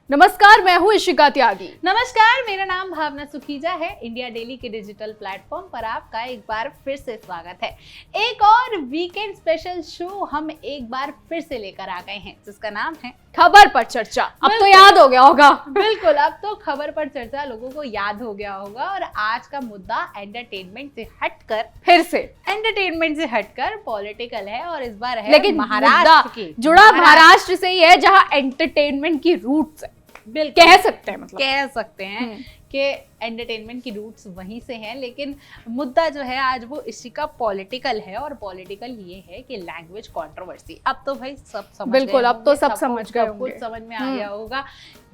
नमस्कार, मैं हूँ इशिका त्यागी। नमस्कार, मेरा नाम भावना सुखीजा है। इंडिया डेली के डिजिटल प्लेटफॉर्म पर आपका एक बार फिर से स्वागत है। एक और वीकेंड स्पेशल शो हम एक बार फिर से लेकर आ गए हैं, जिसका नाम है खबर पर चर्चा। अब तो याद हो गया होगा। बिल्कुल, अब तो खबर पर चर्चा लोगों को याद हो गया होगा। और आज का मुद्दा एंटरटेनमेंट से हटकर पॉलिटिकल है, और इस बार है लेकिन महाराष्ट्र की, जुड़ा महाराष्ट्र से ही है, जहां एंटरटेनमेंट की रूट्स है। कह सकते हैं, मतलब कह सकते हैं कि एंटरटेनमेंट की रूट्स वहीं से हैं। लेकिन मुद्दा जो है आज वो इसी का पॉलिटिकल है, और पॉलिटिकल ये है कि लैंग्वेज कंट्रोवर्सी। अब तो भाई सब समझ बिल्कुल, अब तो सब समझ गए होंगे, कुछ समझ में आ गया होगा।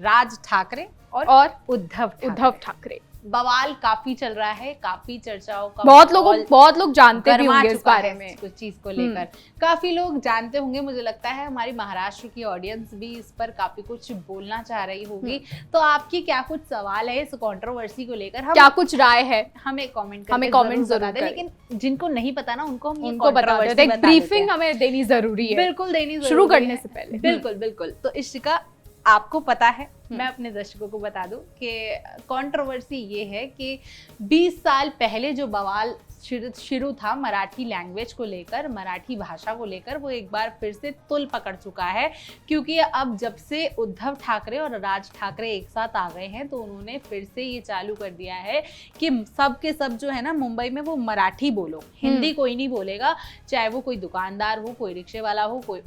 राज ठाकरे और उद्धव ठाकरे बवाल काफी चल रहा है, काफी चर्चाओं का, बहुत लोग जानते भी होंगे इस बारे में, कुछ चीज को लेकर काफी लोग जानते होंगे। मुझे लगता है हमारी महाराष्ट्र की ऑडियंस भी इस पर काफी कुछ बोलना चाह रही होगी। तो आपकी क्या कुछ सवाल है इस कंट्रोवर्सी को लेकर, क्या कुछ राय है, हमें कमेंट जरूर दें। लेकिन जिनको नहीं पता ना, उनको बता देते हैं। ब्रीफिंग हमें देनी जरूरी है, बिल्कुल देनी जरूरी है शुरू करने से पहले। बिल्कुल। तो इशिका, आपको पता है, मैं अपने दर्शकों को बता दूं कि कंट्रोवर्सी ये है कि 20 साल पहले जो बवाल शुरू था मराठी लैंग्वेज को लेकर, मराठी भाषा को लेकर, वो एक बार फिर से तुल पकड़ चुका है। क्योंकि अब जब से उद्धव ठाकरे और राज ठाकरे एक साथ आ गए हैं, तो उन्होंने फिर से ये चालू कर दिया है कि सब के सब जो है ना मुंबई में, वो मराठी बोलो, हिंदी कोई नहीं बोलेगा। चाहे वो कोई दुकानदार हो, कोई रिक्शे वाला हो, कोई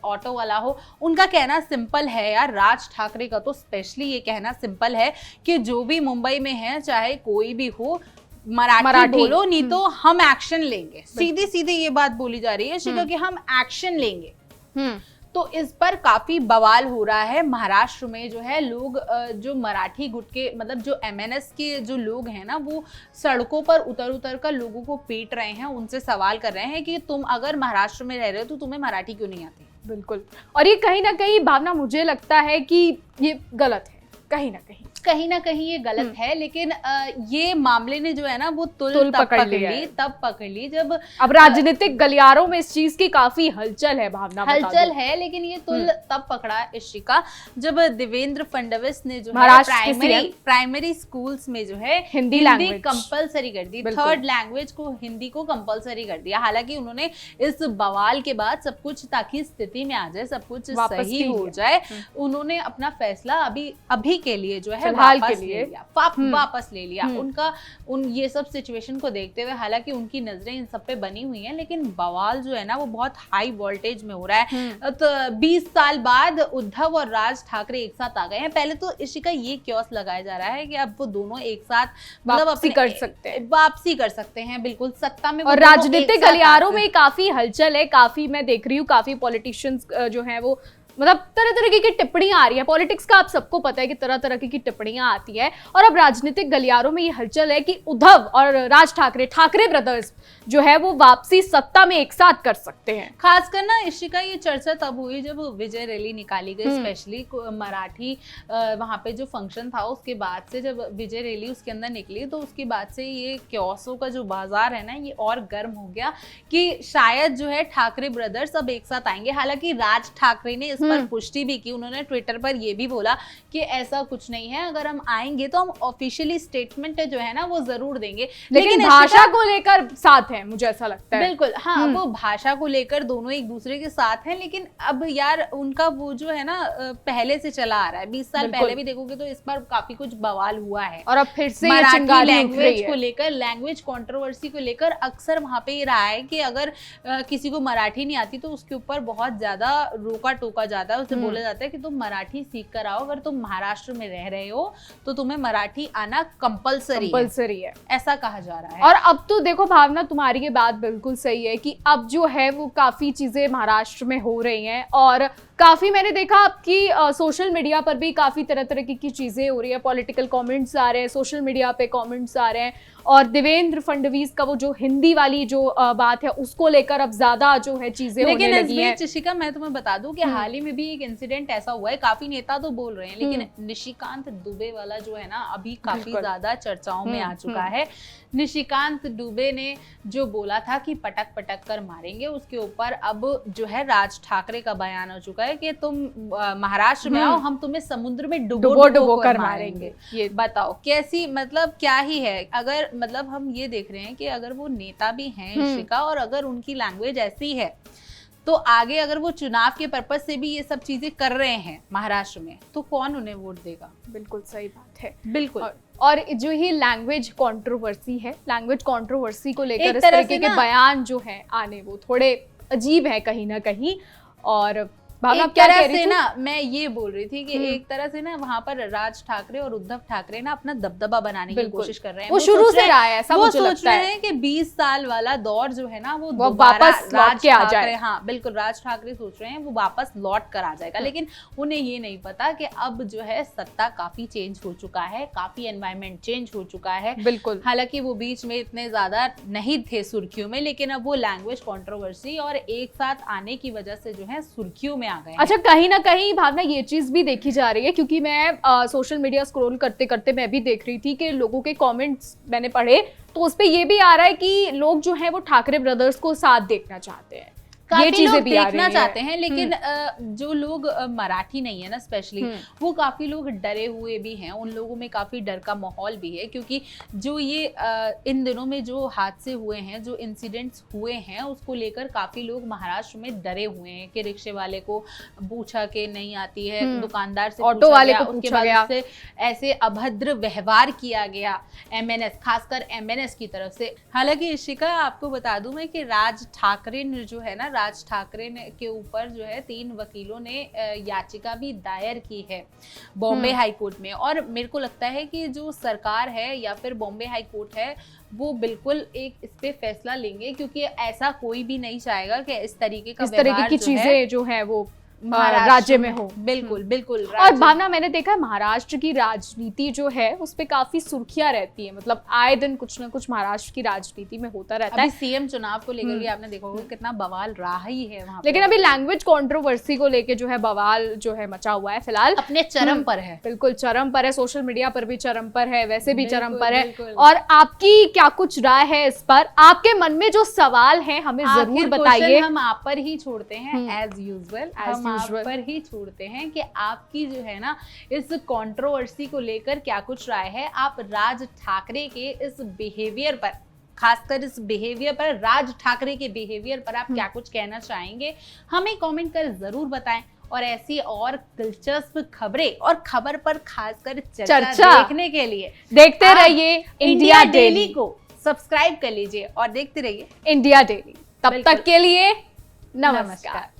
ऑटो वाला हो। उनका कहना सिंपल है यार, राज ठाकरे का तो स्पेशली ये कहना सिंपल है कि जो भी मुंबई में है, चाहे कोई भी हो, मराठी बोलो, नहीं तो हम एक्शन लेंगे। सीधी सीधी ये बात बोली जा रही है शिका कि हम एक्शन लेंगे। तो इस पर काफी बवाल हो रहा है महाराष्ट्र में। जो है लोग, जो मराठी गुट के, मतलब जो MNS के जो लोग हैं ना, वो सड़कों पर उतर कर लोगों को पीट रहे हैं, उनसे सवाल कर रहे हैं कि तुम अगर महाराष्ट्र में रह रहे हो तो तुम्हें मराठी क्यों नहीं आती। बिल्कुल, और ये कहीं ना कहीं भावना, मुझे लगता है कि ये गलत है, कहीं ना कहीं ये गलत है। लेकिन ये मामले ने जो है ना, वो तुल तब पकड़ ली जब अब राजनीतिक गलियारों में इस चीज की काफी हलचल है। भावना, हलचल है, लेकिन ये तुल तब पकड़ा इशिका जब देवेंद्र फडणवीस ने जो है प्राइमरी स्कूल्स में जो है हिंदी कंपलसरी कर दी, थर्ड लैंग्वेज को, हिंदी को कंपलसरी कर दिया। हालांकि उन्होंने इस बवाल के बाद सब कुछ, ताकि स्थिति में आ जाए, सब कुछ सही हो जाए, उन्होंने अपना फैसला अभी के लिए जो है वापस ले लिया। ये सब सिचुएशन को देखते हुए, हालांकि उनकी नजरें इन सब पे बनी हुई हैं, लेकिन बवाल जो है ना, वो बहुत हाई वोल्टेज में हो रहा है। तो 20 साल बाद उद्धव और राज ठाकरे एक साथ आ गए हैं। पहले तो इसी का ये क्योस लगाया जा रहा है कि अब वो दोनों एक साथ वापसी कर सकते हैं बिल्कुल सत्ता में। और राजनीतिक गलियारों में काफी हलचल है, काफी मैं देख रही हूँ, काफी पॉलिटिशियंस जो हैं वो, मतलब तरह तरह की टिप्पणियां आ रही है। पॉलिटिक्स का आप सबको पता है कि तरह तरह की टिप्पणियां आती है, और अब राजनीतिक गलियारों में ये हलचल है कि उद्धव और राज ठाकरे ब्रदर्स जो है वो वापसी सत्ता में एक साथ कर सकते हैं। खासकर ना इशिका, ये चर्चा तब हुई जब विजय रैली निकाली गई, स्पेशली मराठी वहां पे जो फंक्शन था, उसके बाद से जब विजय रैली उसके अंदर निकली, तो उसके बाद से ये क्योसों का जो बाजार है ना, ये और गर्म हो गया कि शायद जो है ठाकरे ब्रदर्स अब एक साथ आएंगे। हालांकि राज ठाकरे ने पर पुष्टि भी की, उन्होंने ट्विटर पर ये भी बोला कि ऐसा कुछ नहीं है, अगर हम आएंगे तो हम ऑफिशियली स्टेटमेंट जो है ना वो जरूर देंगे। लेकिन भाषा को लेकर साथ हैं, मुझे ऐसा लगता है। बिल्कुल, हाँ, वो भाषा को लेकर दोनों एक दूसरे के साथ हैं। लेकिन अब यार उनका वो जो है ना पहले से चला आ रहा है, 20 साल पहले भी देखोगे तो इस पर काफी कुछ बवाल हुआ है। और अब फिर से मराठी लैंग्वेज को लेकर, लैंग्वेज कंट्रोवर्सी को लेकर अक्सर वहां पे ये रहा है कि अगर किसी को मराठी नहीं आती तो उसके ऊपर बहुत ज्यादा रोका टोका जाता है, उसे बोला जाता है कि तुम मराठी सीख कर आओ, अगर तुम महाराष्ट्र में रह रहे हो तो तुम्हें मराठी आना कंपलसरी है, ऐसा कहा जा रहा है। और अब तो देखो भावना, तुम्हारी ये बात बिल्कुल सही है कि अब जो है वो काफी चीजें महाराष्ट्र में हो रही हैं, और काफी मैंने देखा आपकी सोशल मीडिया पर भी काफी तरह तरह की चीजें हो रही है। पॉलिटिकल कमेंट्स आ रहे हैं, सोशल मीडिया पे कमेंट्स आ रहे हैं, और देवेंद्र फडणवीस का वो जो हिंदी वाली जो बात है, उसको लेकर अब ज्यादा जो है चीजें होने लगी हैं। लेकिन मैं तुम्हें बता दूं कि हाल ही में भी एक इंसिडेंट ऐसा हुआ है, काफी नेता तो बोल रहे हैं, लेकिन निशिकांत दुबे वाला जो है ना अभी काफी ज्यादा चर्चाओं में आ चुका है। निशिकांत दुबे ने जो बोला था कि पटक पटक कर मारेंगे, उसके ऊपर अब जो है राज ठाकरे का बयान हो चुका है कि तुम महाराष्ट्र में आओ, हम तुम्हें समुद्र में डुबो कर मारेंगे। ये बताओ कैसी, मतलब क्या ही है। अगर मतलब हम ये देख रहे हैं कि अगर वो नेता भी हैं इशिका और अगर उनकी लैंग्वेज ऐसी है तो आगे अगर वो चुनाव के पर्पस से भी ये सब चीजें कर रहे हैं महाराष्ट्र में तो कौन उन्हें वोट देगा। बिल्कुल सही बात है, बिल्कुल। और जो ये लैंग्वेज कंट्रोवर्सी है, लैंग्वेज कंट्रोवर्सी को लेकर इस तरीके के बयान जो है आने वो थोड़े अजीब है कहीं ना कहीं। और एक तरह से ना मैं ये बोल रही थी कि एक तरह से ना वहां पर राज ठाकरे और उद्धव ठाकरे ना अपना दबदबा बनाने की कोशिश कर रहे हैं। वो शुरू से रहा है, ऐसा मुझे लगता है। वो सोच रहे हैं कि 20 साल वाला दौर जो है ना वो वापस लौट के आ जाए। हाँ बिल्कुल, राज ठाकरे सोच रहे हैं वो वापस लौट कर आ जाएगा, लेकिन उन्हें ये नहीं पता कि अब जो है सत्ता काफी चेंज हो चुका है, काफी एनवायरमेंट चेंज हो चुका है। बिल्कुल, हालांकि वो बीच में इतने ज्यादा नहीं थे सुर्खियों में, लेकिन अब वो लैंग्वेज कंट्रोवर्सी और एक साथ आने की वजह से जो है सुर्खियों में आ गए। अच्छा, कहीं ना कहीं भावना ये चीज भी देखी जा रही है, क्योंकि मैं सोशल मीडिया स्क्रॉल करते करते मैं भी देख रही थी कि लोगों के कमेंट्स मैंने पढ़े तो उस पे ये भी आ रहा है कि लोग जो हैं वो ठाकरे ब्रदर्स को साथ देखना चाहते हैं, ये चीजें भी देखना चाहते हैं। लेकिन जो लोग मराठी नहीं है ना स्पेशली, वो काफी लोग डरे हुए भी हैं, उन लोगों में काफी डर का माहौल भी है, क्योंकि जो ये इन दिनों में जो हादसे हुए हैं, जो इंसिडेंट्स हुए हैं, उसको लेकर काफी लोग महाराष्ट्र में डरे हुए हैं कि रिक्शे वाले को पूछा के नहीं आती है, दुकानदार से ऑटो वाले को उसके पूछा गया, से ऐसे अभद्र व्यवहार किया गया एमएनएस, खासकर एमएनएस की तरफ से। हालांकि इशिका आपको बता दूं मैं कि राज ठाकरे ने जो है ना, राज ठाकरे ने के ऊपर जो है 3 वकीलों ने याचिका भी दायर की है बॉम्बे हाई कोर्ट में। और मेरे को लगता है कि जो सरकार है या फिर बॉम्बे हाई कोर्ट है वो बिल्कुल एक इस पे फैसला लेंगे, क्योंकि ऐसा कोई भी नहीं चाहेगा कि इस तरीके की चीजें जो है वो राज्य में हो। बिल्कुल बिल्कुल। और भावना, मैंने देखा है महाराष्ट्र की राजनीति जो है उस पे काफी सुर्खियां रहती है, मतलब आए दिन कुछ ना कुछ महाराष्ट्र की राजनीति में होता रहता है। सीएम चुनाव को लेकर भी आपने देखा होगा कितना बवाल रहा ही है वहां, लेकिन अभी लैंग्वेज कंट्रोवर्सी को लेके जो है बवाल जो है मचा हुआ है फिलहाल, अपने चरम पर है। बिल्कुल चरम पर है, सोशल मीडिया पर भी चरम पर है, वैसे भी चरम पर है। और आपकी क्या कुछ राय है इस पर? आपके मन में जो सवाल है हमें जरूर बताइए। हम आप पर ही छोड़ते हैं एज यूजुअल, आप पर ही छोड़ते हैं कि आपकी जो है ना इस कंट्रोवर्सी को लेकर क्या कुछ राय है। आप राज ठाकरे के इस बिहेवियर पर, खासकर इस बिहेवियर पर, राज ठाकरे के बिहेवियर पर आप क्या कुछ कहना चाहेंगे, हमें कमेंट कर जरूर बताएं। और ऐसी और दिलचस्प खबरें और खबर पर खासकर चर्चा देखने के लिए देखते रहिए इंडिया डेली को, सब्सक्राइब कर लीजिए और देखते रहिए इंडिया डेली। तब तक के लिए नमस्कार।